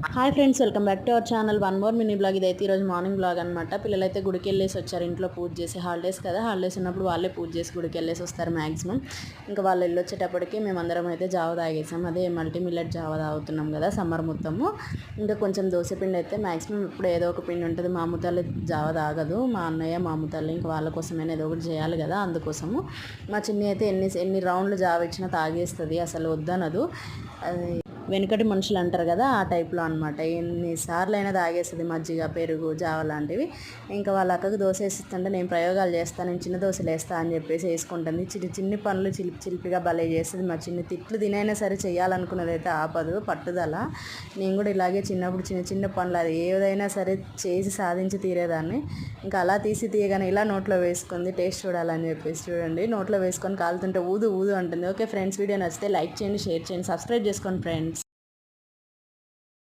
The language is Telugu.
Hi friends, welcome back to our channel. One more mini blog. ఇదైతే ఈరోజు మార్నింగ్ బ్లాగ్ అనమాట. పిల్లలైతే గుడికి వెళ్ళేసి వచ్చారు, ఇంట్లో పూజ చేసి. హాలిడేస్ కదా, హాలిడేస్ ఉన్నప్పుడు వాళ్ళే పూజ చేసి గుడికి వెళ్ళేసి వస్తారు మ్యాక్సిమం. ఇంకా వాళ్ళు వెళ్ళొచ్చేటప్పటికి మేమందరం అయితే జావ తాగేసాం. అదే మల్టీ మిల్లెట్ జావ తాగుతున్నాం కదా సమ్మర్ మొత్తము. ఇంకా కొంచెం దోశపిండి అయితే మ్యాక్సిమం ఇప్పుడు ఏదో ఒక పిండి ఉంటుంది. మా అమ్ముతల్లి జావ తాగదు, మా అన్నయ్య మా అమ్ముతల్లి. ఇంకా వాళ్ళ కోసమైనా ఏదో ఒకటి చేయాలి కదా, అందుకోసము. మా చిన్ని అయితే ఎన్ని రౌండ్లు జావ ఇచ్చినా తాగేస్తుంది, అసలు వద్దనదు. వెనుకటి మనుషులు అంటారు కదా, ఆ టైప్లో అనమాట. ఎన్నిసార్లు అయినా తాగేస్తుంది మజ్జిగ, పెరుగు, జావ లాంటివి. ఇంకా వాళ్ళ అక్కకు దోశ వేసిస్తుంటే నేను ప్రయోగాలు చేస్తాను, నేను చిన్న దోశలు వేస్తా అని చెప్పేసి వేసుకుంటుంది. చిన్ని పనులు చిలిపిగా భలే చేస్తుంది. మా చిన్న తిట్లు తినైనా సరే చేయాలనుకున్నది అయితే ఆపదు, పట్టుదల. నేను కూడా ఇలాగే చిన్నప్పుడు చిన్న పనులు అది ఏదైనా సరే చేసి సాధించి తీరేదాన్ని. ఇంకా అలా తీయగానే ఇలా నోట్లో వేసుకుంది, టేస్ట్ చూడాలని చెప్పేసి. చూడండి, నోట్లో వేసుకొని కాలుతుంటే ఊదు ఊదు అంటుంది. ఓకే ఫ్రెండ్స్, వీడియో నచ్చితే లైక్ చేయండి, షేర్ చేయండి, సబ్స్క్రైబ్ చేసుకోండి ఫ్రెండ్స్.